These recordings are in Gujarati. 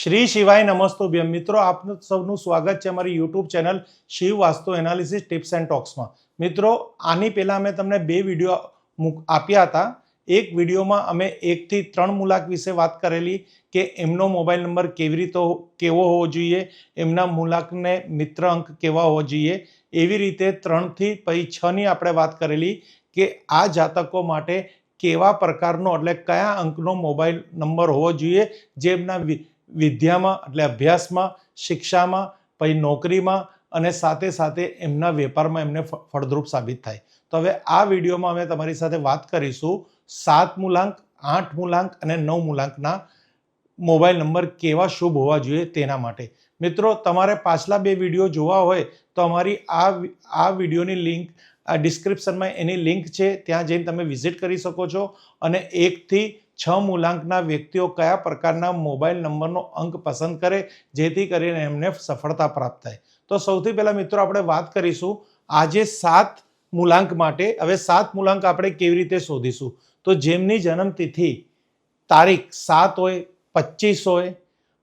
શ્રી શિવાય નમસ્તુભ્યમ મિત્રો, આપનું સૌનું સ્વાગત છે અમારી YouTube channel Shiv Vastu analysis tips and ટોક્સમાં. મિત્રો, આની પહેલાં અમે તમને બે વિડીયો આપ્યા હતા. એક વિડીયોમાં અમે 1 થી 3 મુલાક વિશે વાત કરેલી કે એમનો મોબાઈલ નંબર કેવો હોવો જોઈએ, એમના મુલાકને મિત્ર અંક કેવા હોવો જોઈએ. એવી રીતે 3 થી 6ની આપણે વાત કરેલી કે આ જાતકો માટે કેવા પ્રકારનો એટલે કયા અંકનો મોબાઈલ નંબર હોવો જોઈએ જે એમના વિદ્યામાં એટલે અભ્યાસમાં, શિક્ષામાં, પછી નોકરીમાં અને સાથે સાથે એમના વેપારમાં એમને ફળદ્રુપ સાબિત થાય. તો હવે આ વિડીયોમાં અમે તમારી સાથે વાત કરીશું 7 મૂલાંક, 8 મૂલાંક અને 9 મૂલાંકના મોબાઈલ નંબર કેવા શુભ હોવા જોઈએ તેના માટે. મિત્રો, તમારે પાછલા 2 વિડીયો જોવા હોય તો અમારી આ વિડીયોની લિંક ડિસ્ક્રિપ્શનમાં એની લિંક છે, ત્યાં જઈને તમે વિઝિટ કરી શકો છો. અને 1 થી 6 મૂલાંકના વ્યક્તિઓ કયા પ્રકારના મોબાઈલ નંબરનો અંક પસંદ કરે જેથી કરીને એમને સફળતા પ્રાપ્ત થાય. તો સૌથી પહેલાં મિત્રો આપણે વાત કરીશું આજે 7 મૂલાંક માટે. હવે 7 મૂલાંક આપણે કેવી રીતે શોધીશું? તો જેમની જન્મતિથિ તારીખ 7 હોય, 25 હોય,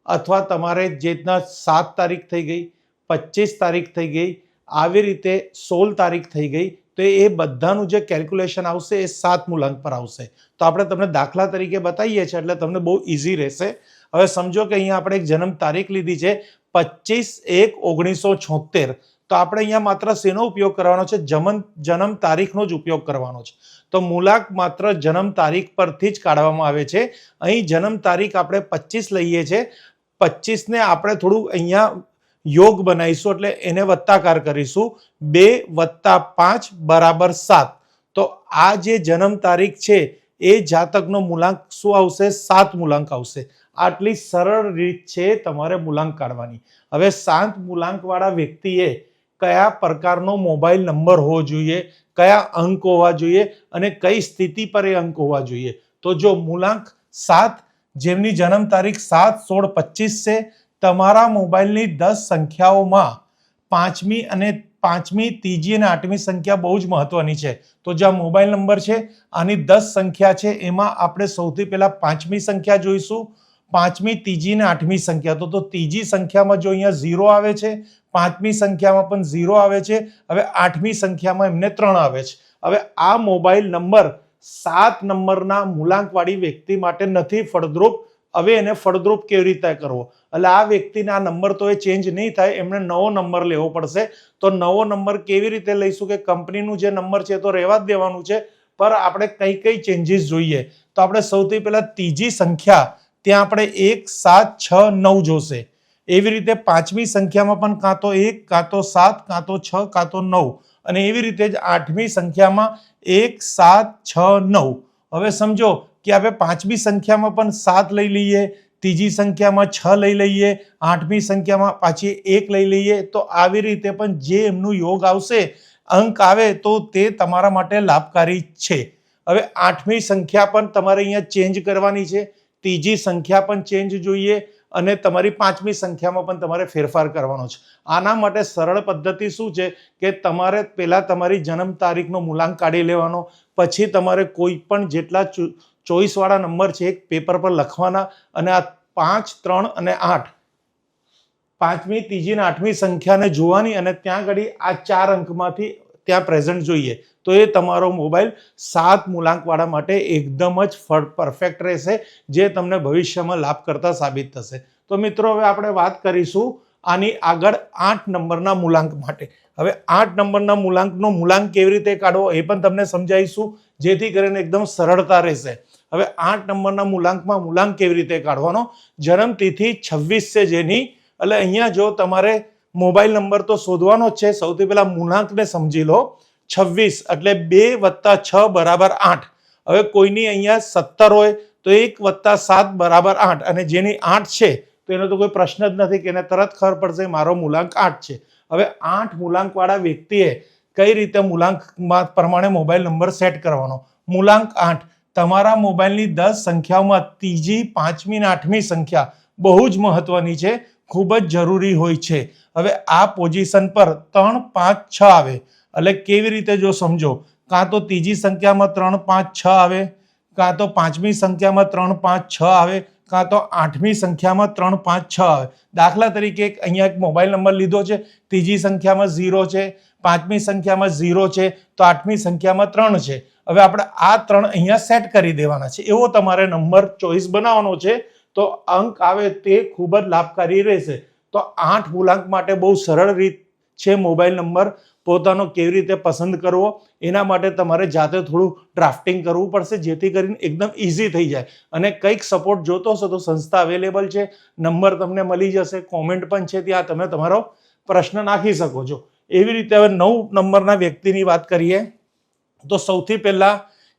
અથવા તમારે જે રીતના 7 તારીખ થઈ ગઈ, 25 તારીખ થઈ ગઈ, આવી રીતે 16 તારીખ થઈ ગઈ, તો એ બધાનું જે કેલ્ક્યુલેશન આવશે એ 7 મૂલાંક પર આવશે. તો આપણે તમને દાખલા તરીકે બતાવીએ છીએ એટલે તમને બહુ ઇઝી રહેશે. હવે સમજો કે અહીંયા આપણે એક જન્મ તારીખ લીધી છે 25/1/1976. તો આપણે અહીંયા માત્ર શેનો ઉપયોગ કરવાનો છે? જન્મ તારીખનો જ ઉપયોગ કરવાનો છે. તો મૂલાંક માત્ર જન્મ તારીખ પરથી જ કાઢવામાં આવે છે. અહીં જન્મ તારીખ આપણે 25 લઈએ છીએ. 25ને આપણે થોડું અહીંયા યોગ બનાવીશું એટલે એને વત્તાકાર કરીશું. 2 + 5 = 7. તો આ જે જન્મ તારીખ છે એ જાતકનો મૂલાંક શું આવશે? 7 મૂલાંક આવશે. આટલી સરળ રીત છે તમારે મૂલાંક કાઢવાની. હવે 7 મૂલાંકવાળા વ્યક્તિએ કયા પ્રકારનો મોબાઈલ નંબર હોવો જોઈએ, કયા અંક હોવા જોઈએ અને કઈ સ્થિતિ પર એ અંક હોવા જોઈએ? તો જો મૂલાંક 7, જેમની જન્મ તારીખ 7, 16, 25 છે, તમારા મોબાઈલની 10 સંખ્યાઓમાં 5મી, 3જી અને 8મી સંખ્યા બહુ જ મહત્વની છે. તો જે મોબાઈલ નંબર છે આની 10 સંખ્યા છે, એમાં આપણે સૌથી પહેલા 5મી સંખ્યા જોઈશું. 5મી, 3જી અને 8મી સંખ્યા. તો ત્રીજી સંખ્યામાં જો અહીંયા 0 આવે છે, 5મી સંખ્યામાં પણ 0 આવે છે, હવે 8મી સંખ્યામાં એમને 3 આવે છે. હવે આ મોબાઈલ નંબર 7 નંબરના મૂલાંકવાળી વ્યક્તિ માટે નથી ફળદ્રુપ. હવે એને ફળદ્રુપ કેવી રીતે કરવો? એટલે આ વ્યક્તિને આ નંબર તો એ ચેન્જ નહીં થાય, એમને નવો નંબર લેવો પડશે. તો નવો નંબર કેવી રીતે લઈશું? કે કંપનીનું જે નંબર છે તો રહેવા જ દેવાનું છે, પર આપણે કઈ ચેન્જીસ જોઈએ? તો આપણે સૌથી પહેલા ત્રીજી સંખ્યા, ત્યાં આપણે 1, 7, 6, 9 જોશે. એવી રીતે 5મી સંખ્યામાં પણ કાં તો 1, કાં તો 7, કાં તો 6, કાં તો 9. અને એવી રીતે જ 8મી સંખ્યામાં 1, 7, 6, 9. હવે સમજો કે આપણે 5મી સંખ્યામાં પણ 7 લઈ લઈએ, ત્રીજી સંખ્યામાં 6 લઈ લઈએ, 8મી સંખ્યામાં પાછી 1 લઈ લઈએ. તો આવી રીતે પણ જે એમનું યોગ આવશે, અંક આવે, તો તે તમારા માટે લાભકારી છે. હવે 8મી સંખ્યા પણ તમારે અહીંયા ચેન્જ કરવાની છે, ત્રીજી સંખ્યા પણ ચેન્જ જોઈએ અને તમારી 5મી સંખ્યામાં પણ તમારે ફેરફાર કરવાનો છે. આના માટે સરળ પદ્ધતિ શું છે કે તમારે પહેલાં તમારી જન્મ તારીખનો મૂલાંક કાઢી લેવાનો, પછી તમારે કોઈ પણ જેટલા ચોઈસવાળા નંબર છે એક પેપર પર લખવાના અને આ 5, 3 અને 8, 5મી, 3જી અને 8મી સંખ્યાને જોવાની અને ત્યાં આગળ આ 4 અંકમાંથી ત્યાં પ્રેઝન્ટ જોઈએ. તો એ તમારો મોબાઈલ 7 મૂલાંકવાળા માટે એકદમ જ પરફેક્ટ રહેશે, જે તમને ભવિષ્યમાં લાભ કરતા સાબિત થશે. તો મિત્રો, હવે આપણે વાત કરીશું આની આગળ 8 નંબરના મૂલાંક માટે. હવે 8 નંબરના મૂલાંક કેવી રીતે કાઢવો એ પણ તમને સમજાવીશું, જેથી કરીને એકદમ સરળતા રહેશે. હવે 8 નંબરના મૂલાંક કેવી રીતે કાઢવાનો? જન્મતિથિ 26 છે જેની, એટલે અહીંયા જો તમારે મોબાઈલ નંબર તો શોધવાનો જ છે. સૌથી પહેલા મૂલાંકને સમજી લો. 26 એટલે 2 + 6 = 8. હવે કોઈની અહીંયા 17 હોય તો 1 + 7 = 8, અને જેની 8 છે તો એનો તો કોઈ પ્રશ્ન જ નથી કે એને તરત ખબર પડશે મારો મૂલાંક 8 છે. હવે 8 મૂલાંકવાળા વ્યક્તિએ કઈ રીતે મૂલાંક પ્રમાણે મોબાઈલ નંબર સેટ કરવાનો? મૂલાંક 8, તમારા મોબાઈલની 10 સંખ્યાઓમાં ત્રીજી, 5મી અને 8મી સંખ્યા બહુ જ મહત્વની છે, ખૂબ જ જરૂરી હોય છે. હવે આ પોઝિશન પર 3, 5, 6 આવે. એટલે કેવી રીતે જો સમજો, કાં તો ત્રીજી સંખ્યામાં 3, 5, 6 આવે, કાં તો 5મી સંખ્યામાં 3, 5, 6 આવે, કાં તો 8મી સંખ્યામાં 3, 5, 6 આવે. દાખલા તરીકે અહીંયા એક મોબાઈલ નંબર લીધો છે, ત્રીજી સંખ્યામાં 0 છે, 5મી સંખ્યામાં 0 છે, તો 8મી સંખ્યામાં 3 છે. હવે આપણે આ 3 અહીંયા સેટ કરી દેવાના છે. એવો તમારે નંબર ચોઈસ બનાવવાનો છે, તો અંક આવે તે ખૂબ જ લાભકારી રહેશે. તો 8 મૂલાંક માટે બહુ સરળ રીત છે મોબાઈલ નંબર પોતાનો કેવી રીતે પસંદ કરવો. એના માટે તમારે જાતે થોડું ડ્રાફ્ટિંગ કરવું પડશે, જેથી કરીને એકદમ ઇઝી થઈ જાય. અને કંઈક સપોર્ટ જોતો હશો તો સંસ્થા અવેલેબલ છે, નંબર તમને મળી જશે, કોમેન્ટ પણ છે, ત્યાં તમે તમારો પ્રશ્ન નાખી શકો છો. એવી રીતે હવે 9 નંબરના વ્યક્તિની વાત કરીએ તો સૌથી પહેલા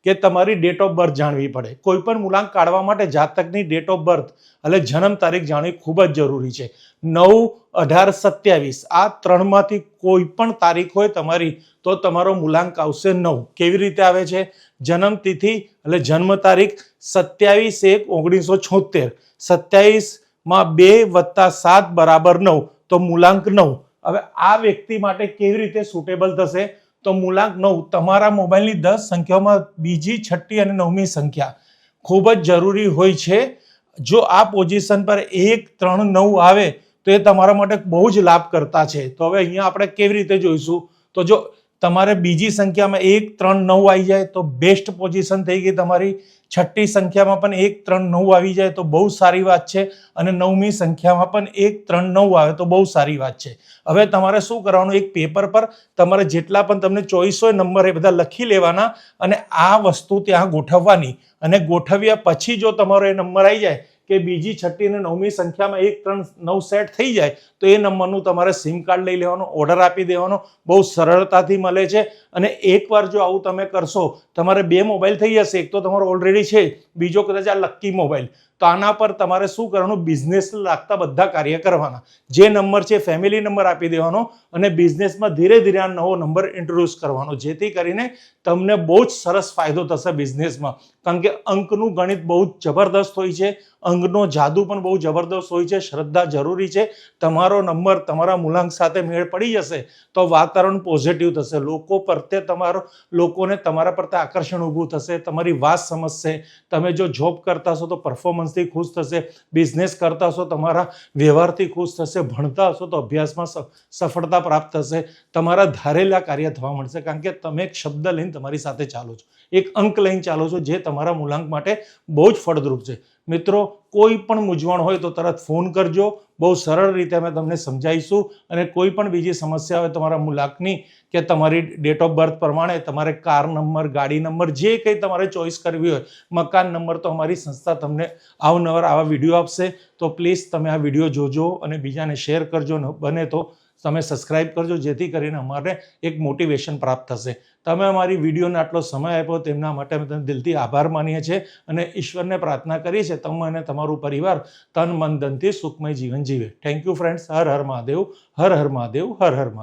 કે તમારી ડેટ ઓફ બર્થ જાણવી પડે. કોઈ પણ મૂલાંક કાઢવા માટે જાતકની ડેટ ઓફ બર્થ એટલે જન્મ તારીખ જાણવી ખૂબ જ જરૂરી છે. 9, 18, 27 આ 3માંથી કોઈ પણ તારીખ હોય તમારી તો તમારો મૂલાંક આવશે 9. કેવી રીતે આવે છે? જન્મ તિથિ એટલે જન્મ તારીખ 27/1/1976. 27માં 2 + 7 = 9, તો મૂલાંક 9. હવે આ વ્યક્તિ માટે કેવી રીતે સુટેબલ થશે? તો મૂલાંક 9 તમારા મોબાઈલની 10 સંખ્યાઓમાં બીજી, છઠ્ઠી અને 9મી સંખ્યા ખૂબ જ જરૂરી હોય છે. જો આ પોઝિશન પર 1, 3, 9 આવે તો એ તમારા માટે બહુ જ લાભ કરતા છે. તો હવે અહીંયા આપણે કેવી રીતે જોઈશું? તો જો તમારે બીજી સંખ્યામાં 1, 3, 9 આવી જાય તો બેસ્ટ પોઝિશન થઈ ગઈ તમારી. છઠ્ઠી સંખ્યામાં પણ 1, 3, 9 આવી જાય તો બહુ સારી વાત છે. અને 9મી સંખ્યામાં પણ 1, 3, 9 આવે તો બહુ સારી વાત છે. હવે તમારે શું કરવાનું? એક પેપર પર તમારે જેટલા પણ તમને ચોઈસ હોય નંબર એ બધા લખી લેવાના અને આ વસ્તુ ત્યાં ગોઠવવાની. અને ગોઠવ્યા પછી જો તમારો એ નંબર આવી જાય કે બીજી, છઠ્ઠી અને 9મી સંખ્યામાં 1, 3, 9 સેટ થઈ જાય તો એ નંબરનું તમારે સિમ કાર્ડ લઈ લેવાનો, ઓર્ડર આપી દેવાનો. બહુ સરળતાથી મળે છે. અને એકવાર જો આવું તમે કરશો, તમારે 2 મોબાઈલ થઈ જશે. એક તો તમારો ઓલરેડી છે, બીજો કદાચ આ લકી મોબાઈલ. તો આના પર તમારે શું કરવાનું? બિઝનેસ લાગતા બધા કાર્ય કરવાના. જે નંબર છે ફેમિલી નંબર આપી દેવાનો અને બિઝનેસમાં ધીરે ધીરે આ નવો નંબર ઇન્ટ્રોડ્યુસ કરવાનો, જેથી કરીને તમને બહુ જ સરસ ફાયદો થશે બિઝનેસમાં. કારણ કે અંકનું ગણિત બહુ જ જબરદસ્ત હોય છે, અંકનો જાદુ પણ બહુ જબરદસ્ત હોય છે. શ્રદ્ધા જરૂરી છે. તમારો નંબર તમારા મૂલાંક સાથે મેળ પડી જશે તો વાતાવરણ પોઝિટિવ થશે. લોકોને તમારા પ્રત્યે આકર્ષણ ઊભું થશે, તમારી વાત સમજશે. તમે જો જોબ કરતા હશો તો પરફોર્મન્સથી ખુશ થશે, બિઝનેસ કરતા હશો તમારા વ્યવહારથી ખુશ થશે, ભણતા હશો તો અભ્યાસમાં સફળતા પ્રાપ્ત થશે, તમારા ધારેલા કાર્ય થવા મળશે. કારણ કે તમે એક શબ્દ લઈને તમારી સાથે ચાલો છો, એક અંક લઈને ચાલો છો, જે તમારા મૂલાંક માટે બહુ જ ફળદ્રુપ છે. મિત્રો, કોઈ પણ મૂંઝવણ હોય તો તરત ફોન કરજો. બહુ સરળ રીતે અમે તમને સમજાવીશું. અને કોઈ પણ બીજી સમસ્યા હોય તમારા મૂલાંકની કે તમારી ડેટ ઓફ બર્થ પ્રમાણે તમારે કાર નંબર, ગાડી નંબર, જે કંઈ તમારે ચોઈસ કરવી હોય, મકાન નંબર, તો અમારી સંસ્થા તમને અવનવાર આવા વિડીયો આપશે. તો પ્લીઝ તમે આ વિડીયો જોજો અને બીજાને શેર કરજો. બને તો તમે સબસ્ક્રાઇબ કરજો, જેથી કરીને અમારે એક મોટિવેશન પ્રાપ્ત થશે. તમે અમારી વિડીયોને આટલો સમય આપ્યો તેમના માટે અમે તમને દિલથી આભાર માનીએ છીએ અને ઈશ્વરને પ્રાર્થના કરીએ છીએ તમે અને તમારું પરિવાર તન, મન, ધનથી સુખમય જીવન જીવે. Thank you friends. Har Har Mahadev, Har Har Mahadev, Har Har Mahadev.